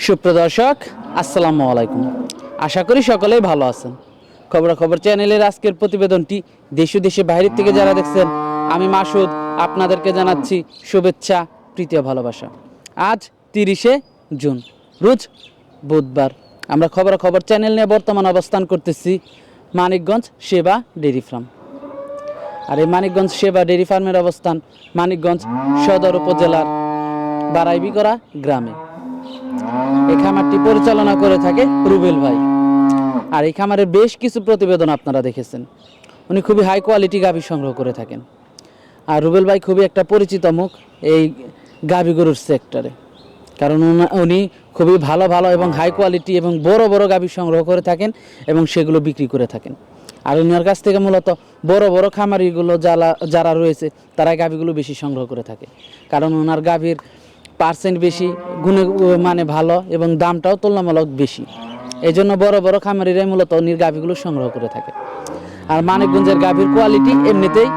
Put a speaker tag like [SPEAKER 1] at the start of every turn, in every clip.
[SPEAKER 1] সুপ্রদর্শক আসসালামু আলাইকুম। আশা করি সকলেই ভালো আছেন। খবরাখবর চ্যানেলের আজকের প্রতিবেদনটি দেশ ও দেশের বাইরের থেকে যারা দেখছেন, আমি মাসুদ আপনাদেরকে জানাচ্ছি শুভেচ্ছা, প্রীতীয় ভালোবাসা। আজ 30শে জুন, রোজ বুধবার। আমরা খবরাখবর চ্যানেল নিয়ে বর্তমান অবস্থান করতেছি মানিকগঞ্জ সেবা ডেইরি ফার্ম। আর এই মানিকগঞ্জ সেবা ডেইরি ফার্মের অবস্থান মানিকগঞ্জ সদর উপজেলার বারাইবিকরা গ্রামে। এই খামারটি পরিচালনা করে থাকে রুবেল ভাই। আর এই খামারের বেশ কিছু প্রতিবেদন আপনারা দেখেছেন। উনি খুবই হাই কোয়ালিটি গাভী সংগ্রহ করে থাকেন। আর রুবেল ভাই খুবই একটা পরিচিত মুখ এই গাভী গরুর সেক্টরে, কারণ উনি খুবই ভালো ভালো এবং হাই কোয়ালিটি এবং বড় বড় গাভী সংগ্রহ করে থাকেন এবং সেগুলো বিক্রি করে থাকেন। আর ওনার কাছ থেকে মূলত বড় বড় খামারিগুলো যারা রয়েছে তারা গাভীগুলো বেশি সংগ্রহ করে থাকে, কারণ ওনার গাভীর পার্সেন্ট বেশি, গুণে মানে ভালো এবং দামটাও তুলনামূলক বেশি। এই জন্য বড় বড় খামারিরাই মূলত উনির গাভীগুলো সংগ্রহ করে থাকে। আর মানিকগঞ্জের গাভীর কোয়ালিটি এমনিতেই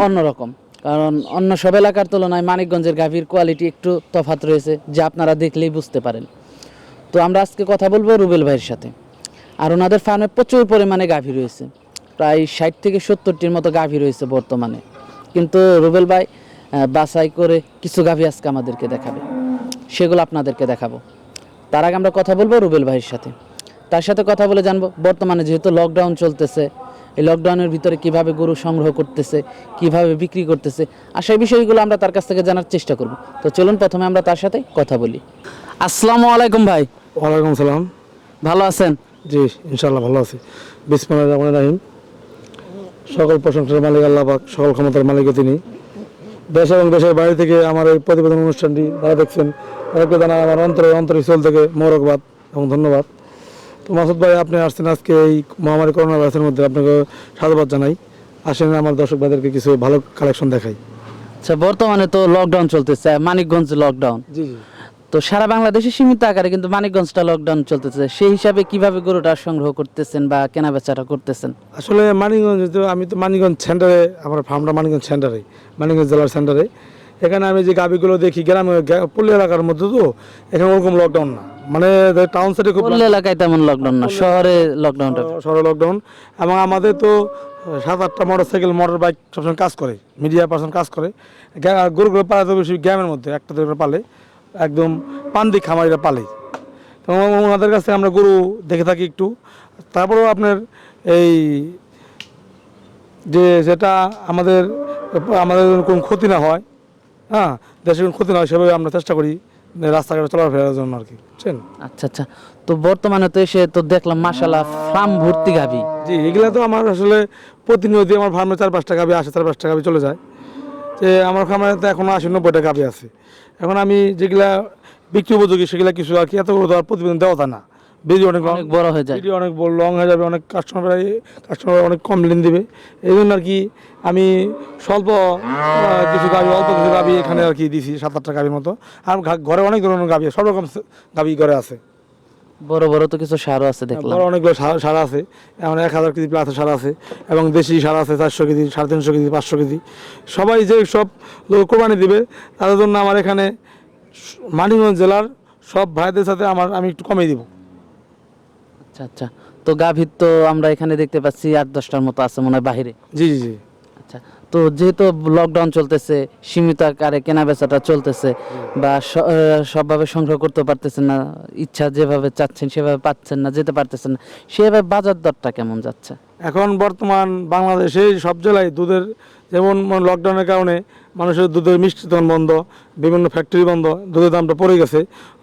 [SPEAKER 1] অন্যরকম, কারণ অন্য সব এলাকার তুলনায় মানিকগঞ্জের গাভীর কোয়ালিটি একটু তফাৎ রয়েছে, যা আপনারা দেখলেই বুঝতে পারেন। তো আমরা আজকে কথা বলবো রুবেল ভাইয়ের সাথে। আর ওনাদের ফার্মে প্রচুর পরিমাণে গাভী রয়েছে, প্রায় 60 থেকে 70টির মতো গাভী রয়েছে বর্তমানে। কিন্তু রুবেল ভাই বাছাই করে কিছু গাভী আজকে আমাদেরকে দেখাবে, সেগুলো আপনাদেরকে দেখাবো। তার আগে আমরা কথা বলবো রুবেল ভাইয়ের সাথে। তার সাথে কথা বলে জানবো বর্তমানে যেহেতু লকডাউন চলতেছে, এই লকডাউনের ভিতরে কিভাবে গরু সংগ্রহ করতেছে, কিভাবে বিক্রি করতেছে, আর সেই বিষয়গুলো আমরা তার কাছ থেকে জানার চেষ্টা করব। তো চলুন প্রথমে আমরা তার সাথে কথা বলি। আসসালামু আলাইকুম ভাই।
[SPEAKER 2] ওয়ালাইকুম সালাম।
[SPEAKER 1] ভালো আছেন?
[SPEAKER 2] জি ইনশাআল্লাহ ভালো আছি। বিসমিল্লাহির রহমানির রহিম। সকল প্রশংসার মালিক আল্লাহ পাক, সকল ক্ষমতার মালিকও তিনি। দেশ এবং দেশের বাইরে থেকে আমার এই প্রতিবেদন অনুষ্ঠানটি যারা দেখছেন তাদেরকে জানাই আমার অন্তরস্থল থেকে মোবারকবাদ এবং ধন্যবাদ। তো মাসুদ ভাই, আপনি আসছেন আজকে এই মহামারী করোনা ভাইরাসের মধ্যে, আপনাকে সাধুবাদ জানাই। আসেন আমার দর্শক ভাইদেরকে কিছু ভালো কালেকশন দেখাই।
[SPEAKER 1] আচ্ছা, বর্তমানে তো লকডাউন চলতেছে, মানিকগঞ্জ লকডাউন।
[SPEAKER 2] জি জি।
[SPEAKER 1] তো সারা বাংলাদেশে সীমিত আকারে, কিন্তু মানিকগঞ্জটা লকডাউন চলতেছে, সেই হিসাবে কিভাবে গরুটা সংগ্রহ করতেছেন বা কেনা বেচাটা করতেছেন?
[SPEAKER 2] আসলে মানিকগঞ্জ, আমি তো মানিকগঞ্জ সেন্টারে, আমার ফার্মটা মানিকগঞ্জ সেন্টারে, মানিকগঞ্জ জেলার সেন্টারে। এখানে আমি যে গাভীগুলো দেখি গ্রামে পল্লী এলাকার মধ্যে, তো এখানে ওরকম লকডাউন না, মানে টাউন সাইডে খুব
[SPEAKER 1] পল্লী এলাকায় তেমন লকডাউন না, শহরে লকডাউনটা।
[SPEAKER 2] শহরে লকডাউন। এবং আমাদের তো 7-8টা মোটরসাইকেল মোটর বাইক সবসময় কাজ করে, মিডিয়া পার্সন কাজ করে। গরুগুলো পালে তো বেশি গ্রামের মধ্যে, একটা দুটো পালে, একদম পান্দি খামারিরা পালে। তো ওনাদের কাছে আমরা গরু দেখে থাকি একটু। তারপরেও আপনার এই যেটা আমাদের আমাদের কোনো ক্ষতি না হয়, হ্যাঁ, দেশের কোনো ক্ষতি না হয়, সেভাবে আমরা চেষ্টা করি রাস্তাঘাটে চলাফেরার জন্য আর কি, বুঝছেন।
[SPEAKER 1] আচ্ছা আচ্ছা। তো বর্তমানে তো এসে তো দেখলাম মাশাআল্লাহ ফার্ম ভর্তি গাভী।
[SPEAKER 2] জি, এগুলা তো আমার আসলে প্রতিনিয়ত আমার ফার্মে 4-5টা গাভী আসে, 4-5টা গাভী চলে যায়। যে আমার ফার্মে তো এখনও 80-90টা গাভী আছে। এখন আমি যেগুলা বিক্রি উপযোগী সেগুলা কিছু আর কি, এতগুলো তো আর প্রতিবেদন দেওয়া না, ভিডিও অনেক
[SPEAKER 1] বড় হয়ে যায়,
[SPEAKER 2] ভিডিও অনেক লং হয়ে যাবে, অনেক কাস্টমার অনেক কম লিন দেবে। এই জন্য আর কি আমি স্বল্প কিছু গাভী, অল্প কিছু গাভী এখানে আর কি দিছি, 7-8টা গাভীর মতো। আর ঘরে অনেক ধরনের গাভী, সব রকম গাভী ঘরে আছে।
[SPEAKER 1] বড় বড় তো কিছু সারও আছে দেখলাম।
[SPEAKER 2] বড় অনেকগুলো সার আছে, এমন 1000 কেজি প্লাস সার আছে, এবং দেশি সার আছে 400 কেজি, 350 কেজি, 500 কেজি। সবাই যে সব লোক কোরবানি দিবে, তাদের জন্য আমার এখানে মানিকগঞ্জ জেলার সব ভাইদের সাথে আমি একটু কমিয়ে দিব।
[SPEAKER 1] আচ্ছা আচ্ছা। তো গাভীর তো আমরা এখানে দেখতে পাচ্ছি 8-10টার মতো আছে মনে হয় বাহিরে।
[SPEAKER 2] জি জি জি।
[SPEAKER 1] আচ্ছা, তো যেহেতু লকডাউন চলতেছে, সীমিত আকারে কেনা বেচাটা চলতেছে, বা সবভাবে সংগ্রহ করতে পারতেছেন না, ইচ্ছা যেভাবে চাচ্ছেন সেভাবে পাচ্ছেন না, যেতে পারতেছেন না, সেভাবে বাজার দরটা কেমন যাচ্ছে?
[SPEAKER 2] এখন বর্তমান বাংলাদেশে সব জেলায় দুধের, যেমন লকডাউনের কারণে মানুষের দুধের মিষ্টি দোকান বন্ধ, বিভিন্ন ফ্যাক্টরি বন্ধ, দুধের দামটা পড়ে গেছে।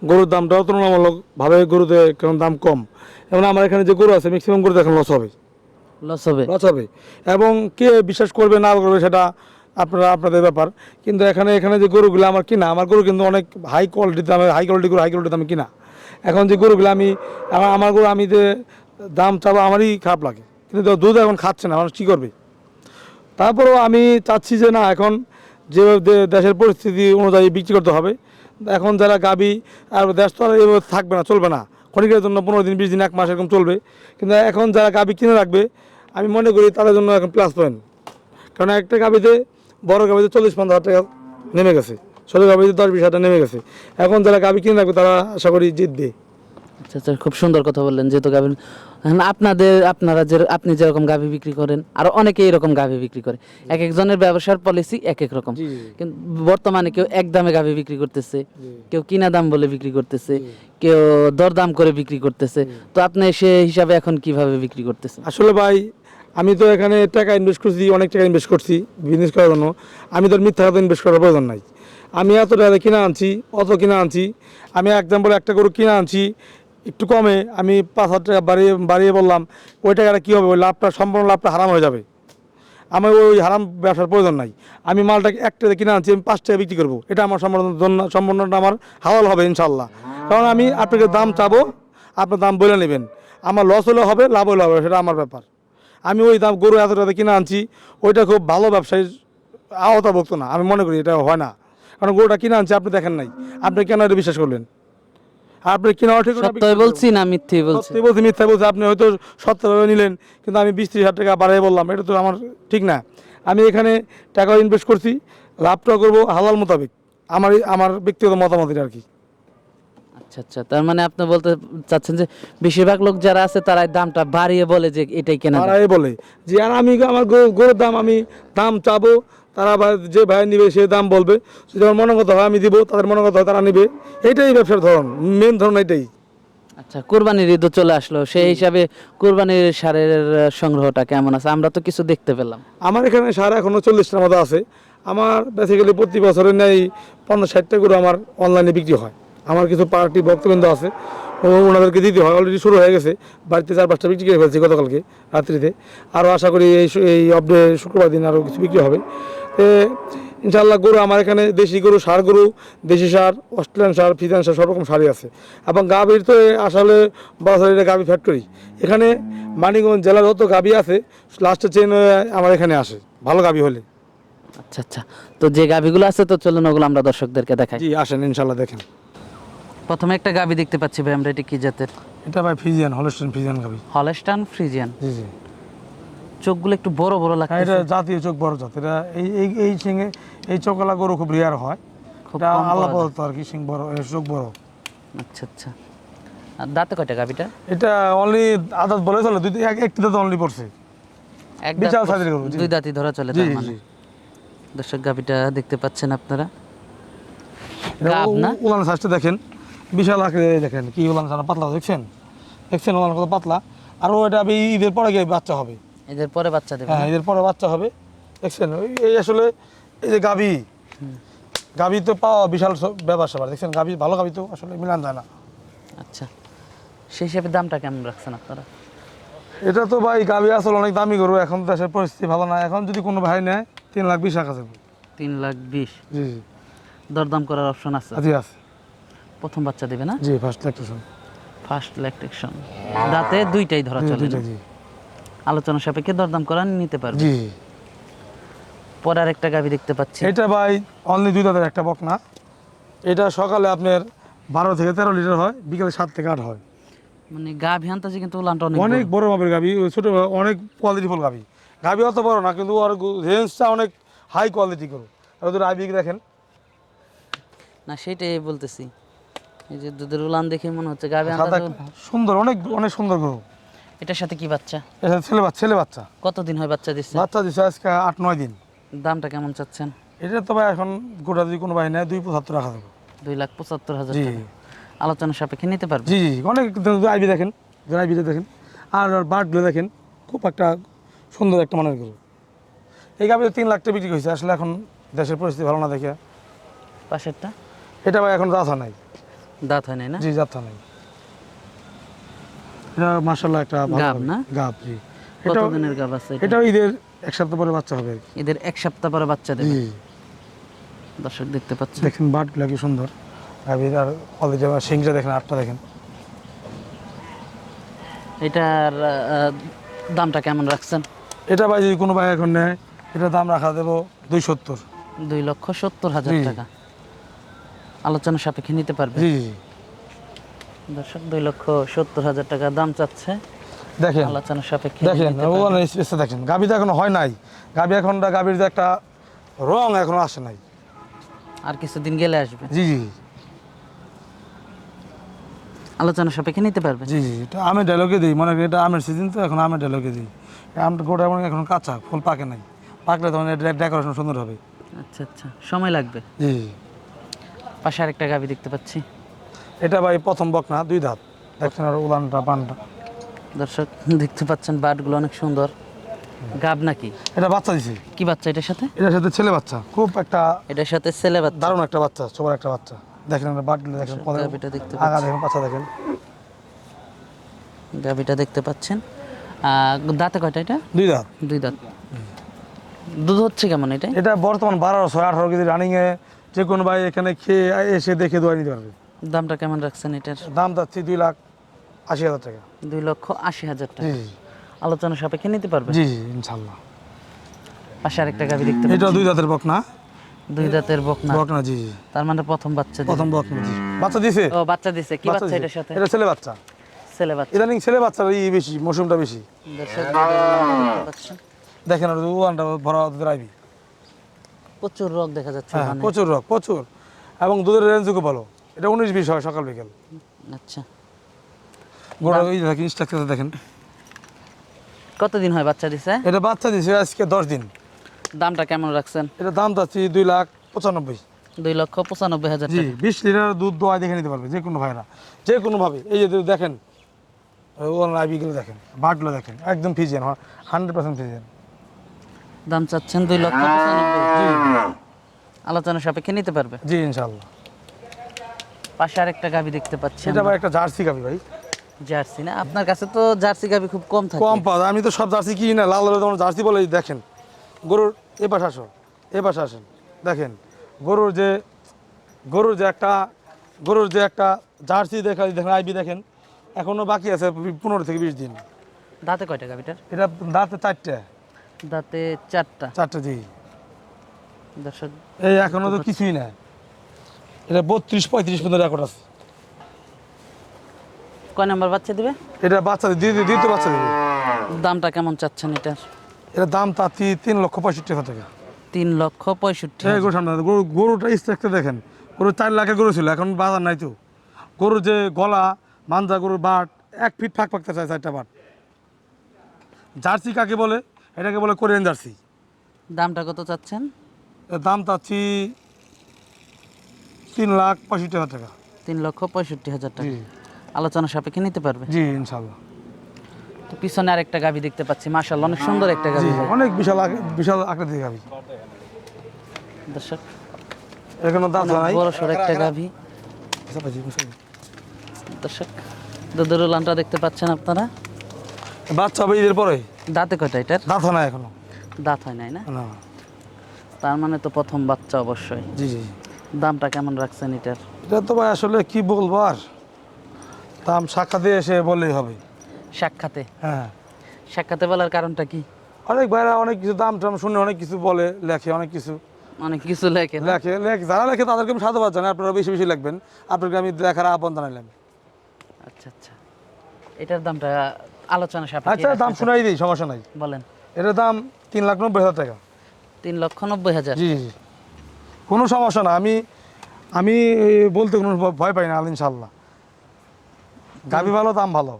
[SPEAKER 2] গরুর দামটাও তুলনামূলকভাবে গরুতে কারণ দাম কম। এবং আমার এখানে যে গরু আছে ম্যাক্সিমাম গরুতে এখন লস হবে,
[SPEAKER 1] লস হবে।
[SPEAKER 2] লস হবে। এবং কে বিশ্বাস করবে না করবে সেটা আপনাদের ব্যাপার। কিন্তু এখানে যে গরুগুলো আমার কিনা, আমার গরু কিন্তু অনেক হাই কোয়ালিটি দামে, হাই কোয়ালিটি দামে কিনা। এখন যে গরুগুলো আমার গরু আমি যে দাম চাবো, আমারই খারাপ লাগে, কিন্তু দুধ এখন খাচ্ছে না, মানুষ কী করবে। তারপরেও আমি চাচ্ছি যে না, এখন যে দেশের পরিস্থিতি অনুযায়ী বিক্রি করতে হবে। এখন যারা গাভী, আর দেশ তো আর এভাবে থাকবে না, চলবে না, ক্ষণিকের জন্য 15 দিন 20 দিন 1 মাস এরকম চলবে। কিন্তু এখন যারা গাভী কিনে রাখবে, আমি মনে করি তাদের জন্য এখন প্লাস পয়েন্ট। কারণ একটা গাভীতে, বড় গাভীতে 40-50 হাজার টাকা নেমে গেছে, ছোটো গাভিতে 10-20 হাজার নেমে গেছে। এখন যারা গাভি কিনে রাখবে তারা আশা করি জিতবে।
[SPEAKER 1] আচ্ছা আচ্ছা, খুব সুন্দর কথা বললেন। যেহেতু গাভী আপনারা যে আপনি যেরকম গাভী বিক্রি করেন আরো অনেকে এরকম গাভী বিক্রি করে, এক একজনের ব্যবসার পলিসি এক এক রকম।
[SPEAKER 2] জি
[SPEAKER 1] কিন্তু বর্তমানে কেউ এক দামে গাভী বিক্রি করতেছে, কেউ কিনা দাম বলে বিক্রি করতেছে, কেউ দরদাম করে বিক্রি করতেছে। তো আপনি সে হিসাবে এখন কিভাবে বিক্রি করতেছেন?
[SPEAKER 2] আসলে ভাই আমি তো এখানে টাকা ইনভেস্ট করছি, অনেক টাকা ইনভেস্ট করছি বিজনেস করার জন্য। আমি তো মিথ্যা কথা ইনভেস্ট করার প্রয়োজন নাই। আমি এত টাকা কিনে আনছি, অত কিনে আনছি। আমি এক্সাম্পল একটা গরু কিনে আনছি একটু কমে, আমি 5,000 টাকা বাড়িয়ে বাড়িয়ে বললাম, ওই টাকাটা কী হবে, ওই লাভটা সম্পূর্ণ লাভটা হারাম হয়ে যাবে। আমার ওই হারাম ব্যবসার প্রয়োজন নাই। আমি মালটাকে 1 টাকা কিনে আনছি, আমি 5 টাকা বিক্রি করবো, এটা আমার সম্পূর্ণটা আমার হালাল হবে ইনশাল্লাহ। কারণ আমি আপনাকে দাম চাবো, আপনার দাম বলে নেবেন। আমার লস হলেও হবে, লাভ হলেও হবে, সেটা আমার ব্যাপার। আমি ওই দাম গরু এত টাকা কিনে আনছি, ওইটা খুব ভালো ব্যবসায়ীর আওতাভুক্ত না, আমি মনে করি এটা হয় না। কারণ গরুটা কিনে আনছি আপনি দেখেন নাই, আপনি কেন এটা বিশ্বাস করলেন? আপনি কিনা ঠিক
[SPEAKER 1] সত্যই বলছি না মিথ্যে বলছি?
[SPEAKER 2] সত্যি বলছি মিথ্যা বলছি? আপনি হয়তো সত্যভাবে নিলেন, কিন্তু আমি 20-30 হাজার টাকা বাড়াই বললাম, এটা তো আমার ঠিক না। আমি এখানে টাকা ইনভেস্ট করছি, লাভটা করবো হালাল মোতাবেক, আমার ব্যক্তিগত মতামত এটা আর কি।
[SPEAKER 1] আচ্ছা আচ্ছা, তার মানে আপনি বলতে চাচ্ছেন যে বেশিরভাগ লোক যারা আছে তারা দামটা বাড়িয়ে বলে যে এটাই কেনা দাম।
[SPEAKER 2] তারাই বলে যে আর আমি আমার গরুর দাম আমি দাম চাবো, তারা যে ভাই নিবে সে দাম বলবে, যদি আমার মনোগত হয় আমি দিব, তাদের মনোগত হয় তারা নিবে। এইটাই ব্যবসার ধরন, মেন ধরন এটাই।
[SPEAKER 1] আচ্ছা, কুরবানির ঈদ চলে আসলো, সেই হিসাবে কুরবানির ষাঁড়ের সংগ্রহটা কেমন আছে? আমরা তো কিছু দেখতে পেলাম।
[SPEAKER 2] আমার এখানে সার এখনো 40টার মতো আছে। আমার বেসিক্যালি প্রতি বছরের নেই 50-60টা গরু আমার অনলাইনে বিক্রি হয়। আমার কিছু পার্টি ভক্তবৃন্দ আছে, ওনাদেরকে দিতে হয়, অলরেডি শুরু হয়ে গেছে। বাড়িতে 4-5টা বিক্রি করে ফেলছি গতকালকে রাত্রিতে। আরও আশা করি এই শুক্রবার দিন আরও কিছু বিক্রি হবে। তো ইনশাআল্লাহ গরু আমার এখানে দেশি গরু, ষাঁড় গরু, দেশি ষাঁড়, অস্ট্রেলিয়ান ষাঁড়, ফ্রিজিয়ান ষাঁড়, সব রকম ষাঁড়ই আছে। এবং গাভীর তো আসলে বছরের গাভী ফ্যাক্টরি। এখানে মানিকগঞ্জ জেলার যত গাভী আছে লাস্টের চেন আমার এখানে আসে ভালো গাভী হলে।
[SPEAKER 1] আচ্ছা আচ্ছা, তো যে গাভীগুলো আছে তো চলুন ওগুলো আমরা দর্শকদেরকে দেখাই।
[SPEAKER 2] জি আসেন ইনশাআল্লাহ দেখেন।
[SPEAKER 1] প্রথমে একটা গাভী দেখতে পাচ্ছি ভাই আমরা, এটা কি জাতের?
[SPEAKER 2] এটা ভাই ফ্রিজিয়ান, হলস্টাইন ফ্রিজিয়ান গাভী।
[SPEAKER 1] Holstein Friesian.
[SPEAKER 2] জি জি।
[SPEAKER 1] চোখগুলো একটু বড় বড়
[SPEAKER 2] হ্যাঁ,
[SPEAKER 1] লাগছে।
[SPEAKER 2] এটা জাতীয় চোখ, বড় জাত। এটা এই সিংহে এই চোখওয়ালা গরু খুব রেয়ার হয়।
[SPEAKER 1] খুব
[SPEAKER 2] এটা
[SPEAKER 1] কম
[SPEAKER 2] আল্লাহ
[SPEAKER 1] পাওয়া যায়।
[SPEAKER 2] প্রদত্ত আর কি, সিং বড়, চোখ বড়।
[SPEAKER 1] আচ্ছা আচ্ছা, আর দাঁতে কয়টা গাভীটা?
[SPEAKER 2] এটা অনলি আদাত বলে চলে, একটি দাঁত অনলি পড়ছে।
[SPEAKER 1] এক
[SPEAKER 2] বিশাল
[SPEAKER 1] দাঁত
[SPEAKER 2] সাইজের গরু, জি।
[SPEAKER 1] দুই দাঁতই ধরা চলে
[SPEAKER 2] জি
[SPEAKER 1] তার
[SPEAKER 2] জি
[SPEAKER 1] মানে।
[SPEAKER 2] জি।
[SPEAKER 1] দর্শক গাভীটা দেখতে পাচ্ছেন আপনারা,
[SPEAKER 2] এটা
[SPEAKER 1] গাব না?
[SPEAKER 2] উলান সাইজটা দেখেন, বিশাল আকারে। দেখেন কি উলান সাইজ, পাতলা দেখছেন, দেখছেন উলান কত পাতলা। আরও এটা ঈদের পরে গিয়ে বাচ্চা হবে।
[SPEAKER 1] এদের পরে বাচ্চা দেবে?
[SPEAKER 2] হ্যাঁ, ঈদের পরে বাচ্চা হবে। দেখছেন এই আসলে এই যে গাভী, গাভী তো পাওয়া বিশাল ব্যাপার স্যাপার। দেখছেন গাভী, ভালো গাভী তো আসলে মিলান যায় না।
[SPEAKER 1] আচ্ছা, সেই হিসাবে দামটা কেমন রাখছেন আপনারা?
[SPEAKER 2] এটা তো ভাই গাভী আসলে অনেক দামি গরু, এখন দেশের পরিস্থিতি ভালো না। এখন যদি কোনো ভাই নেয় 3,20,000 টাকা যাবে।
[SPEAKER 1] 3,20,000?
[SPEAKER 2] জি জি।
[SPEAKER 1] দরদাম করার অপশন আছে?
[SPEAKER 2] জি আছে।
[SPEAKER 1] প্রথম বাচ্চা দেবে না?
[SPEAKER 2] জি ফার্স্ট ল্যাকটেশন।
[SPEAKER 1] ফার্স্ট ল্যাকটেশন, দাঁতে দুইটাই ধরা চলে না?
[SPEAKER 2] জি
[SPEAKER 1] আলোচনা সাপেক্ষে দরদাম করা নিতে পারবে।
[SPEAKER 2] জি।
[SPEAKER 1] পরে আরেকটা গাভী দেখতে পাচ্ছি।
[SPEAKER 2] এটা ভাই অনলি 2 দাঁতের একটা বকনা। এটা সকালে আপনার 12 থেকে 13 লিটার হয়, বিকেলে 7 থেকে 8 হয়।
[SPEAKER 1] মানে গাভী আনতাছে কিন্তু উলানটা অনেক
[SPEAKER 2] অনেক
[SPEAKER 1] বড়।
[SPEAKER 2] বড় মাপের গাভী, ছোট অনেক কোয়ালিটিফুল গাভী। গাভী অত বড় না, কিন্তু ওর রেঞ্জটা অনেক হাই কোয়ালিটি করো। আর ওদের আইবিক দেখেন।
[SPEAKER 1] না সেটাই বলতেছি, এই যে দুধের উলান দেখে মনে হচ্ছে গাভী
[SPEAKER 2] সাদা
[SPEAKER 1] আনতাছে।
[SPEAKER 2] সুন্দর, অনেক অনেক সুন্দর গরু।
[SPEAKER 1] এটার সাথে কি বাচ্চা?
[SPEAKER 2] এটা ছেলে বাচ্চা।
[SPEAKER 1] কতদিন হয় বাচ্চা দিচ্ছে?
[SPEAKER 2] বাচ্চা দিচ্ছে আজকে 8-9 দিন।
[SPEAKER 1] দামটা কেমন চাচ্ছেন?
[SPEAKER 2] এটা তো ভাই এখন গোটা যদি কোনো ভাই নেয় 2,75,000 রাখা যাবে।
[SPEAKER 1] 2,75,000
[SPEAKER 2] জি
[SPEAKER 1] টাকা আলোচনা সাপেক্ষে নিতে পারবে?
[SPEAKER 2] জি জি। অনেক আইবি দেখেন, আইবিটা দেখেন, আর বার্ডগুলো দেখেন, খুব একটা সুন্দর একটা মানের গরু। এই গাভী 3 লাখ টাকা বিক্রি হয়েছে। আসলে এখন দেশের পরিস্থিতি ভালো না দেখে।
[SPEAKER 1] পাশেরটা?
[SPEAKER 2] এটা ভাই এখন জাত হয় নাই।
[SPEAKER 1] দাঁত হয় নাই না?
[SPEAKER 2] জি জাত হয় নাই। এটা মাশাআল্লাহ একটা ভালো
[SPEAKER 1] গাব না?
[SPEAKER 2] গাব। জি।
[SPEAKER 1] কতদিনের গাব আছে এটা?
[SPEAKER 2] এটা ঈদের 1 সপ্তাহ পরে বাচ্চা হবে।
[SPEAKER 1] এদের 1 সপ্তাহ পরে বাচ্চা দেবে।
[SPEAKER 2] জি।
[SPEAKER 1] দর্শক দেখতে পাচ্ছেন
[SPEAKER 2] দেখেন বার্ডগুলো কি সুন্দর। গাভীর আর অলরেডি সিংটা দেখেন, আটটা দেখেন।
[SPEAKER 1] এটার দামটা কেমন রাখছেন?
[SPEAKER 2] এটা ভাই যদি কোনো ভাই এখন নেয়, এটার দাম রাখা দেবো 270।
[SPEAKER 1] 2,70,000
[SPEAKER 2] জি।
[SPEAKER 1] টাকা আলোচনা সাপেক্ষে নিতে পারবে?
[SPEAKER 2] জি জি।
[SPEAKER 1] দর্শক 2,70,000 টাকা দাম চাচ্ছে,
[SPEAKER 2] দেখেন
[SPEAKER 1] আলোচনা সাপেক্ষে
[SPEAKER 2] দেখেন
[SPEAKER 1] নিতে পারবে।
[SPEAKER 2] ওখানে স্পেসটা দেখেন। গাভী তো এখনো হয় নাই। গাভী এখন গাভীর যে একটা রং এখনো আসে নাই।
[SPEAKER 1] আর কিছুদিন গেলে আসবে।
[SPEAKER 2] জি জি
[SPEAKER 1] আলোচনা সাপেক্ষে নিতে পারবে।
[SPEAKER 2] জি জি এটা আমের ডায়লগে দিই, মনে করি এটা আমের সিজন তো এখন আমের ডায়লগে দিই। আমটা গোটা মানে এখন কাঁচা, ফুল পাকে নাই, পাকলে তখন ডেকোরেশন সুন্দর হবে।
[SPEAKER 1] আচ্ছা আচ্ছা, সময় লাগবে।
[SPEAKER 2] জি জি
[SPEAKER 1] পাশে আরেকটা গাভী দেখতে পাচ্ছি।
[SPEAKER 2] এটা ভাই প্রথম বকনা, 2 দাঁত, দেখছেন আর উলানটা পানটা।
[SPEAKER 1] দর্শক দেখতে পাচ্ছেন বাটগুলো অনেক সুন্দর। গাব নাকি?
[SPEAKER 2] এটা বাচ্চা দিছে।
[SPEAKER 1] কি বাচ্চা এটার সাথে?
[SPEAKER 2] এটার সাথে ছেলে বাচ্চা, খুব একটা
[SPEAKER 1] এটার সাথে ছেলে বাচ্চা।
[SPEAKER 2] দারুণ একটা বাচ্চা, সবার একটা বাচ্চা। দেখেন আমরা বাটগুলো দেখেন,
[SPEAKER 1] গাভীটা দেখতে
[SPEAKER 2] আগা
[SPEAKER 1] পাচ্ছেন।
[SPEAKER 2] দেখেন, বাচ্চা দেখেন।
[SPEAKER 1] গাভীটা দেখতে পাচ্ছেন। দাঁতে কয়টা এটা?
[SPEAKER 2] 2 দাঁত।
[SPEAKER 1] 2 দাঁত। দুধ হচ্ছে কেমন এটা?
[SPEAKER 2] এটা বর্তমান 1218 কেজি রানিং এ, যে কোনো ভাই এখানে খেয়ে এসে দেখে দোয়া নিতে পারবে।
[SPEAKER 1] দামটা কেমন রাখছেন এটার?
[SPEAKER 2] দাম যাচ্ছে 2,80,000 টাকা।
[SPEAKER 1] 2,80,000 টাকা।
[SPEAKER 2] জি
[SPEAKER 1] আলোচনা সাপেক্ষে নিতে পারবে।
[SPEAKER 2] জি জি ইনশাল্লাহ।
[SPEAKER 1] পাশে আরেকটা গাভী দেখতে
[SPEAKER 2] এটা
[SPEAKER 1] পাচ্ছি।
[SPEAKER 2] 2 দাঁতের বকনা।
[SPEAKER 1] 2 দাঁতের বকনা।
[SPEAKER 2] বকনা জি জি
[SPEAKER 1] তার মানে প্রথম বাচ্চা দিবে।
[SPEAKER 2] প্রথম বকনা জি। বাচ্চা দিছে।
[SPEAKER 1] ও বাচ্চা দিছে। কি বাচ্চা
[SPEAKER 2] দিছে।
[SPEAKER 1] এটার সাথে?
[SPEAKER 2] এটা ছেলে বাচ্চা।
[SPEAKER 1] ছেলে বাচ্চা।
[SPEAKER 2] ইদানিং ছেলে বাচ্চার বেশি, মৌসুমটা বেশি।
[SPEAKER 1] দর্শক দেখতে পাচ্ছেন।
[SPEAKER 2] দেখেন আর উলানটা ভরা দুধের আইবি।
[SPEAKER 1] প্রচুর রোগ দেখা যাচ্ছে
[SPEAKER 2] হ্যাঁ
[SPEAKER 1] ওখানে।
[SPEAKER 2] প্রচুর রক, প্রচুর, এবং দুধের রেঞ্জও খুব ভালো। এটা 19-20 হয় সকাল বিকেল।
[SPEAKER 1] আচ্ছা।
[SPEAKER 2] গোড়া ওই দেখেন, স্ট্রাকচার দেখেন।
[SPEAKER 1] কতদিন হয় বাচ্চা দিছে?
[SPEAKER 2] এটা বাচ্চা দিছে আজকে 10 দিন।
[SPEAKER 1] দামটা কেমন রাখছেন?
[SPEAKER 2] এটা দাম যাচ্ছে 2,95,000।
[SPEAKER 1] 2,95,000
[SPEAKER 2] জি
[SPEAKER 1] টাকা।
[SPEAKER 2] 20 লিটার দুধ দোয়া দেখে নিতে পারবে যে কোনো ভাইরা, যে কোনোভাবে। এই যে দেখেন ওর আইবিগুলো দেখেন, বাটগুলো দেখেন, একদম ফিজিয়ান, 100% ফিজিয়ান।
[SPEAKER 1] দাম চাচ্ছেন 2,95,000। আলোচনা সাপেক্ষে নিতে পারবে।
[SPEAKER 2] জি ইনশাল্লাহ।
[SPEAKER 1] পাশে আরেকটা গাভী দেখতে পাচ্ছি।
[SPEAKER 2] এটা ভাই একটা জার্সি গাবি ভাই।
[SPEAKER 1] জার্সি না? আপনার কাছে তো জার্সি গাভী খুব কম থাকে।
[SPEAKER 2] কম পাওয়া যায়, আমি তো সব জার্সি কিনি না, লাল লাল জার্সি বলে। দেখেন গরুর এ পাশে আসো, এ পাশে আসেন, দেখেন গরুর যে গরুর যে একটা জার্সি দেখা, দেখেন আইবি দেখেন, এখনো বাকি আছে 15 থেকে 20 দিন।
[SPEAKER 1] দাঁতে কয়টা গাভীটার?
[SPEAKER 2] এটা দাঁতে 4টে।
[SPEAKER 1] দাঁতে 4টা।
[SPEAKER 2] 4টে জি।
[SPEAKER 1] দর্শক
[SPEAKER 2] এই এখনো তো কিছুই না, এটা 32-35 পর্যন্ত রেকর্ড আছে।
[SPEAKER 1] কয় নাম্বার বাচ্চা দিবে?
[SPEAKER 2] এটা বাচ্চা দ্বিতীয় বাচ্চা দেবে।
[SPEAKER 1] দামটা কেমন চাচ্ছেন এটার?
[SPEAKER 2] এটা দাম চাচ্ছি 3,65,000 টাকা।
[SPEAKER 1] 3,65,000।
[SPEAKER 2] গরুর সামনে গরুটা স্ট্রাকচার দেখেন, গরু 4 লাখের গরু ছিল, এখন বাজার নাই তো। গরুর যে গলা, মাঞ্জা, গরুর বাট 1 ফিট ফাঁক ফাঁকতে চায়, 4টা বাট। জার্সি কাকে বলে? এটাকে বলে কোরিয়ান জার্সি।
[SPEAKER 1] দামটা কত চাচ্ছেন?
[SPEAKER 2] এর দাম চাচ্ছি 3,65,000 টাকা।
[SPEAKER 1] 3,65,000 টাকা।
[SPEAKER 2] জি
[SPEAKER 1] আলোচনা সাপেক্ষে নিতে পারবে।
[SPEAKER 2] জি ইনশাল্লাহ।
[SPEAKER 1] তো পিছনে আরেকটা গাভী দেখতে পাচ্ছি, মাশাআল্লাহ অনেক সুন্দর একটা
[SPEAKER 2] জি
[SPEAKER 1] গাভী।
[SPEAKER 2] অনেক বিশাল আকৃতির গাভি।
[SPEAKER 1] দর্শক
[SPEAKER 2] এখনো দাঁত নাই।
[SPEAKER 1] বড় সড় একটা গাভী। দর্শক দুধের লানটা দেখতে পাচ্ছেন আপনারা।
[SPEAKER 2] বাচ্চা হবে ঈদের পরে।
[SPEAKER 1] দাঁতে কয়টা এটার?
[SPEAKER 2] দাঁত হয় না এখনো।
[SPEAKER 1] দাঁত হয় নাই না?
[SPEAKER 2] না
[SPEAKER 1] তার মানে তো প্রথম বাচ্চা অবশ্যই।
[SPEAKER 2] জি জি।
[SPEAKER 1] দামটা কেমন রাখছেন এটার?
[SPEAKER 2] এটা তো ভাই আসলে কি বলবো আর, দাম সাক্ষাতে এসে বললেই হবে।
[SPEAKER 1] সাক্ষাতে?
[SPEAKER 2] হ্যাঁ
[SPEAKER 1] সাক্ষাতে বলার কারণটা কি?
[SPEAKER 2] অনেক ভাইরা অনেক কিছু দাম টাম শুনে অনেক কিছু বলে, লেখে অনেক কিছু,
[SPEAKER 1] অনেক কিছু লেখে না?
[SPEAKER 2] লেখে যারা লেখে তাদেরকে আমি সাধুবাদ জানাই, আপনারা বেশি বেশি লিখবেন, আপনাকে আমি দেখার আহ্বান জানাইলাম।
[SPEAKER 1] আচ্ছা আচ্ছা, এটার দামটা আলোচনা সাপেক্ষে
[SPEAKER 2] আচ্ছা দাম শুনাই দিই, সমস্যা নাই।
[SPEAKER 1] বলেন।
[SPEAKER 2] এটার দাম 3,90,000 টাকা।
[SPEAKER 1] 3,90,000।
[SPEAKER 2] জি জি কোনো সমস্যা না, আমি বলতে কোনো ভয় পাই না ইনশাল্লাহ। গাভি ভালো, দাম ভালো।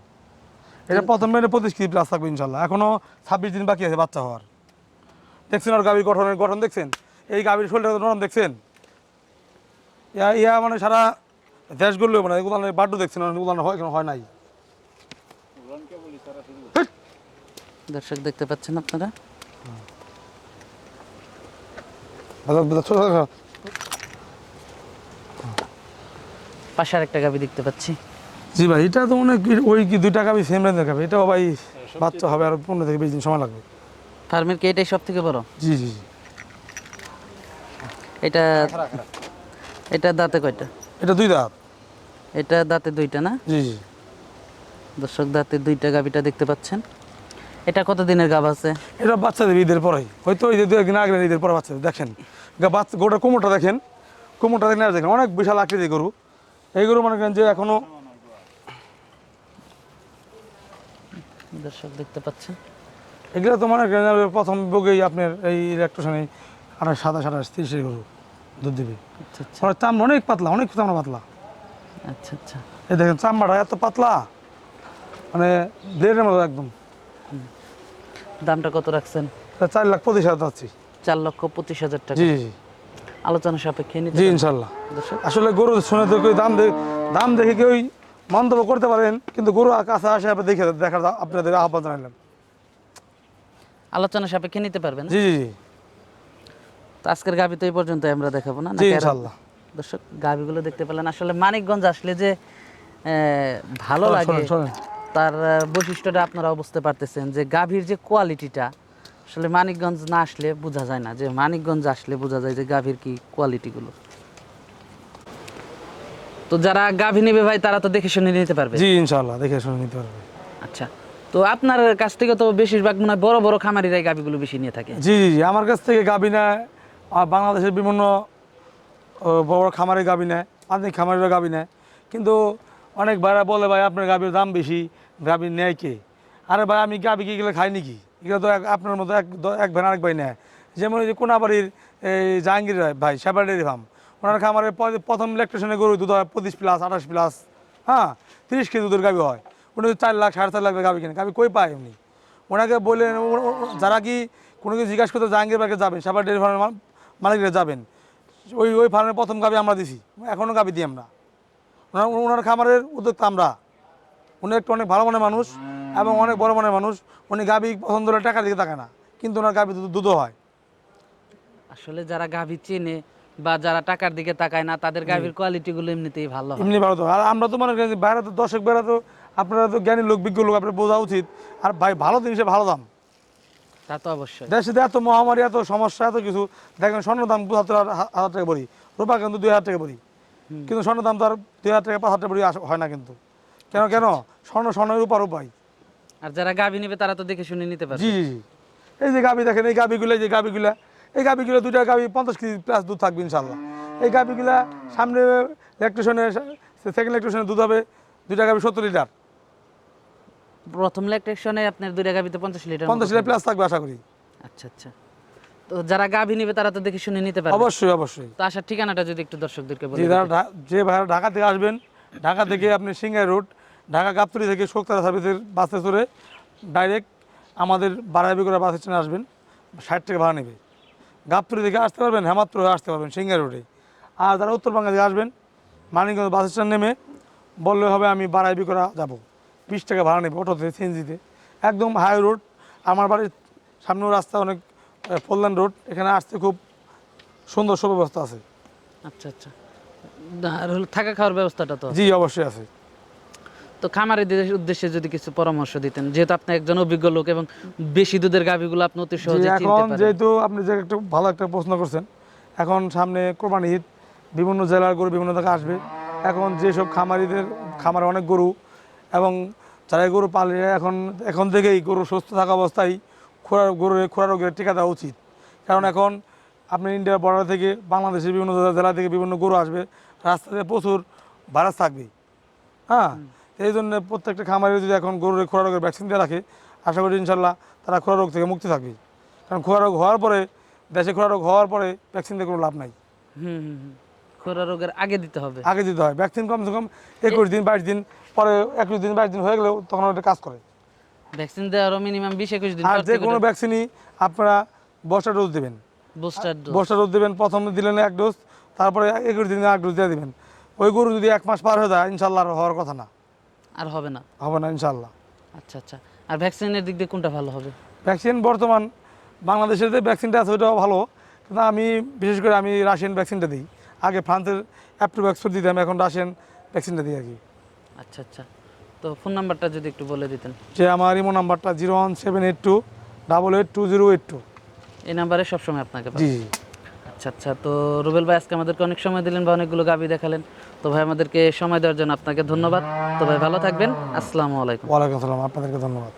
[SPEAKER 2] এটা প্রথম মেনে 25 কেজি প্লাস থাকবে ইনশাল্লাহ। এখনো 26 দিন বাকি আছে বাচ্চা হওয়ার। দেখছেন আর গাভীর গঠন দেখছেন, এই গাভীর শরীরটা নরম দেখছেন, ইয়া মানে সারা দেশ গড়লে মানে উদাহরণ বাড্ডু দেখছেন, উদাহরণ হয় নাই।
[SPEAKER 1] দর্শক দেখতে পাচ্ছেন আপনারা। পাশে আরেকটা গাভী দেখতে পাচ্ছি।
[SPEAKER 2] জি ভাই এটা তো অনেক, ওই কি 2টা গাভী সেম রেঞ্জের গাভী, এটাও ভাই বাচ্চা হবে আর 15 থেকে 20 দিন সময় লাগবে।
[SPEAKER 1] ফার্মের কি এটাই সব থেকে বড়?
[SPEAKER 2] জি জি জি।
[SPEAKER 1] এটা এটা দাঁতে কয়টা?
[SPEAKER 2] এটা 2 দাঁত।
[SPEAKER 1] এটা দাঁতে 2টা না?
[SPEAKER 2] জি জি।
[SPEAKER 1] দর্শক দাঁতে 2টা গাভীটা দেখতে পাচ্ছেন। এটা কত দিনের গাভ আছে?
[SPEAKER 2] এটা বাচ্চা দেবে ঈদের পরেই, হয়তো ঈদের 2 একদিন আগে ঈদের পরে বাচ্চা দেবে। দেখেন বাচ্চা গোটা কোমরটা দেখেন, কোমরটা দেখেন আর দেখেন, অনেক বিশাল আকৃতি গরু। এই গরু মনে করেন যে এখনো।
[SPEAKER 1] দর্শক দেখতে পাচ্ছেন
[SPEAKER 2] এগুলো তো মনে করেন প্রথম বগেই আপনার এই ইলেকট্রিশনে 27-28-30 গরু। দুধ দিবে।
[SPEAKER 1] আচ্ছা আচ্ছা
[SPEAKER 2] ওর চামড়া অনেক পাতলা, অনেক চামড়া পাতলা।
[SPEAKER 1] আচ্ছা আচ্ছা।
[SPEAKER 2] এই দেখেন চামড়াটা এত পাতলা, মানে ব্লেডের মতো একদম।
[SPEAKER 1] দামটা কত রাখছেন?
[SPEAKER 2] 4,25,000 যাচ্ছি।
[SPEAKER 1] 4,25,000 টাকা।
[SPEAKER 2] জি জি জি
[SPEAKER 1] আলোচনা সাপেক্ষে নিতে
[SPEAKER 2] জি
[SPEAKER 1] পারবেন।
[SPEAKER 2] ইনশাল্লাহ।
[SPEAKER 1] দর্শক
[SPEAKER 2] আসলে গরু শুনে তো কেউ দাম দেখে কেউ মন্তব্য করতে পারেন, কিন্তু গরু কাছে আসে আপনি দেখে দেখার আপনাদের আহ্বান জানালাম।
[SPEAKER 1] আলোচনা সাপেক্ষে নিতে পারবেন।
[SPEAKER 2] জি জি জি
[SPEAKER 1] তো আজকের গাভি তো এই পর্যন্ত আমরা দেখাবো না,
[SPEAKER 2] জি
[SPEAKER 1] নাকি আরো?
[SPEAKER 2] ইনশাল্লাহ।
[SPEAKER 1] দর্শক গাভিগুলো দেখতে পেলেন। আসলে মানিকগঞ্জ আসলে যে ভালো
[SPEAKER 2] শোনেন,
[SPEAKER 1] লাগে
[SPEAKER 2] শোনেন, শোনেন।
[SPEAKER 1] তার বৈশিষ্ট্যটা আপনারাও বুঝতে পারতেছেন, যে গাভীর যে কোয়ালিটিটা আসলে মানিকগঞ্জ না আসলে বোঝা যায় না, যে মানিকগঞ্জ আসলে বোঝা যায় যে গাভীর কি কোয়ালিটিগুলো। তো যারা গাভী নেবে ভাই তারা তো দেখে শুনে নিতে পারবে।
[SPEAKER 2] জি ইনশাল্লাহ, দেখে শুনে নিতে পারবে।
[SPEAKER 1] আচ্ছা, তো আপনার কাছ থেকে তো বেশিরভাগ মনে হয় বড় বড় খামারিরাই গাভীগুলো বেশি নিয়ে থাকে।
[SPEAKER 2] জি জি জি আমার কাছ থেকে গাভী নেয়, আর বাংলাদেশের বিভিন্ন বড় বড় খামারে গাভী নেয়, আধুনিক খামারেরও গাভী নেয়। কিন্তু অনেক ভাইরা বলে ভাই আপনার গাভীর দাম বেশি, গাভী নেয় কে? আরে ভাই আমি গাভী কি এগুলো খাই নাকি? এগুলো তো আপনার মতো এক ভাই আরেক ভাই নেয়। যেমন এই যে কোনাবাড়ির এই জাহাঙ্গীর ভাই সেবা ডেয়ারি ফার্ম, ওনার খামারে প্রথম ইলেকট্রিশনে গরু দুধ হয় 25+, 28+, হ্যাঁ 30 কেজি দুধের গাভী হয়। উনি 4 লাখ 4.5 লাখ গাভী কেনে, গাভী কই পায় উনি? ওনাকে বললেন, যারা কি কোনো কিছু জিজ্ঞাসা করতে জাহাঙ্গীর ভাইকে যাবেন, সেবা ডেয়ারি ফার্মের মালিকরা যাবেন, ওই ফার্মের প্রথম গাভী আমরা দিছি, এখনও গাভী দিই আমরা। ওনার খামারের উদ্যোক্তা আমরা। উনি একটু অনেক ভালো মনের মানুষ এবং অনেক বড় মনের মানুষ। উনি গাভী পছন্দ হলে টাকার দিকে তাকায় না, কিন্তু ওনার গাভী দুধও হয়।
[SPEAKER 1] আসলে যারা গাভী চেনে বা যারা টাকার দিকে তাকায় না, তাদের গাভীর কোয়ালিটিগুলো এমনিতেই ভালো হয়।
[SPEAKER 2] এমনি ভালো তো। আর আমরা তো মনে করি বাইরে তো দর্শক বেড়া তো, আপনারা তো জ্ঞানী লোক, বিজ্ঞ লোক, আপনার বোঝা উচিত। আর ভাই ভালো জিনিসে ভালো দাম।
[SPEAKER 1] তা তো অবশ্যই।
[SPEAKER 2] দেশে এত মহামারী, এত সমস্যা, এত কিছু, দেখেন স্বর্ণ দাম 75,000 টাকা ভরি, রূপা কিন্তু 2,000 টাকা ভরি। কিন্তু স্বর্ণ দাম তো আর 2,000 টাকা 5,000 টাকা ভরি হয় না কিন্তু। কেন কেন? স্বর্ণের উপর উপায়।
[SPEAKER 1] আর যারা গাভী নেবে তারা তো দেখে শুনে নিতে পারবে।
[SPEAKER 2] জি জি জি এই যে গাভী দেখেন, এই গাভীগুলো দুইটা গাভী 50 কেজি প্লাস দুধ থাকবে ইনশাল্লাহ। এই গাভীগুলা সামনে ইলেকট্রিশনে, সেকেন্ড ইলেকট্রিশনে দুধ হবে দুইটা গাভী 70 লিটার।
[SPEAKER 1] প্রথম ল্যাকটেশনে আপনার দুইটা গাভীতে 50 লিটার
[SPEAKER 2] 50 লিটার প্লাস থাকবে আশা করি।
[SPEAKER 1] আচ্ছা আচ্ছা। তো যারা গাভী নেবে তারা তো দেখে শুনে নিতে পারবে।
[SPEAKER 2] অবশ্যই অবশ্যই।
[SPEAKER 1] তো আসার ঠিকানাটা যদি একটু দর্শকদেরকে বলে
[SPEAKER 2] যে
[SPEAKER 1] দিতেন।
[SPEAKER 2] যে ভাইরা ঢাকা থেকে আসবেন, ঢাকা থেকে আপনি সিংহাই রোড, ঢাকা গাবতলী থেকে শোকতারা সার্ভিসের বাসে চড়ে ডাইরেক্ট আমাদের বারাইবি করে বাস স্ট্যান্ডে আসবেন, 60 টাকা ভাড়া নেবে। গাবতলী থেকে আসতে পারবেন, হেমাত্র হয়ে আসতে পারবেন সিংহাই রোডে। আর যারা উত্তরবঙ্গে থেকে আসবেন, মানিকগঞ্জ বাস স্ট্যান্ড নেমে বললে হবে আমি বারাইবি করা যাব, 20 টাকা ভাড়া নেবে অটোতে, সিএনজিতে। একদম হাই রোড, আমার বাড়ির সামনেও রাস্তা অনেক ফোরলেন রোড, এখানে আসতে খুব সুন্দর সুব্যবস্থা আছে।
[SPEAKER 1] আচ্ছা আচ্ছা। আর হলো থাকা খাওয়ার ব্যবস্থাটা তো আছে।
[SPEAKER 2] জি অবশ্যই আছে।
[SPEAKER 1] তো খামারিদের উদ্দেশ্যে যদি কিছু পরামর্শ দিতেন, যেহেতু আপনি একজন অভিজ্ঞ লোক এবং বেশি দুধের গাভীগুলো আপনি অতি সহজে চিনতে
[SPEAKER 2] এখন
[SPEAKER 1] পারেন।
[SPEAKER 2] যেহেতু আপনি যে একটা ভালো একটা প্রশ্ন করছেন, এখন সামনে কোরবানি ঈদ, বিভিন্ন জেলার গরু বিভিন্ন জায়গায় আসবে। এখন যেসব খামারে অনেক গরু, এবং যারা গরু পালে, এখন থেকেই গরু সুস্থ থাকা অবস্থায় খোরা রোগের টিকা দেওয়া উচিত। কারণ এখন আপনি ইন্ডিয়ার বর্ডার থেকে, বাংলাদেশের বিভিন্ন জেলা থেকে বিভিন্ন গরু আসবে, রাস্তাতে প্রচুর ভাইরাস থাকবে। হ্যাঁ, এই জন্য প্রত্যেকটা খামারে যদি এখন গরুর খোরা রোগের ভ্যাকসিন দিয়ে রাখে, আশা করি ইনশাল্লাহ তারা খোরা রোগ থেকে মুক্তি থাকবে। কারণ খোরা রোগ হওয়ার পরে, দেশে খোরা রোগ হওয়ার পরে ভ্যাকসিন দিয়ে কোনো লাভ নাই।
[SPEAKER 1] খোরা রোগের আগে দিতে হবে।
[SPEAKER 2] আগে দিতে হয় ভ্যাকসিন, কমসে কম 21 দিন 22 দিন পরে, 21 দিন 22 দিন হয়ে গেলেও তখন ওটা কাজ করে।
[SPEAKER 1] ভ্যাকসিন দেওয়ারও মিনিমাম 20-21 দিন
[SPEAKER 2] আর
[SPEAKER 1] পর
[SPEAKER 2] যে
[SPEAKER 1] থেকে
[SPEAKER 2] কোনো ভ্যাকসিনই আপনারা বুস্টার ডোজ দেবেন। বুস্টার ডোজ দেবেন, প্রথমে দিলেন 1 ডোজ, তারপরে 21 দিনে 1 ডোজ দিয়ে দেবেন। ওই গরু যদি 1 মাস পার হয়ে যায়, ইনশাল্লাহ আর হওয়ার কথা না,
[SPEAKER 1] আর হবে না।
[SPEAKER 2] হবে না ইনশাল্লাহ।
[SPEAKER 1] আচ্ছা আচ্ছা। আর ভ্যাকসিনের দিক দিয়ে কোনটা ভালো হবে?
[SPEAKER 2] ভ্যাকসিন বর্তমান বাংলাদেশের যে ভ্যাকসিনটা আছে ওইটাও ভালো, কিন্তু আমি বিশেষ করে আমি রাশিয়ান ভ্যাকসিনটা দিই। আগে ফ্রান্সের অ্যাপ্টোভ্যাক্স দিতাম, এখন রাশিয়ান ভ্যাকসিনটা দিই আর কি।
[SPEAKER 1] আচ্ছা আচ্ছা। তো ফোন নাম্বারটা যদি একটু বলে দিতেন।
[SPEAKER 2] যে আমার ইমো নাম্বারটা 01782 882082।
[SPEAKER 1] এই নাম্বারে সবসময় আপনাকে পাবো।
[SPEAKER 2] জি।
[SPEAKER 1] আচ্ছা আচ্ছা। তো রুবেল ভাই আজকে আমাদেরকে অনেক সময় দিলেন বা অনেকগুলো গাভী দেখালেন। তো ভাই আমাদেরকে সময় দেওয়ার জন্য আপনাকে ধন্যবাদ। তো ভাই ভালো থাকবেন। আসসালামু আলাইকুম।
[SPEAKER 2] ওয়ালাইকুম আসসালাম, আপনাদেরকে ধন্যবাদ।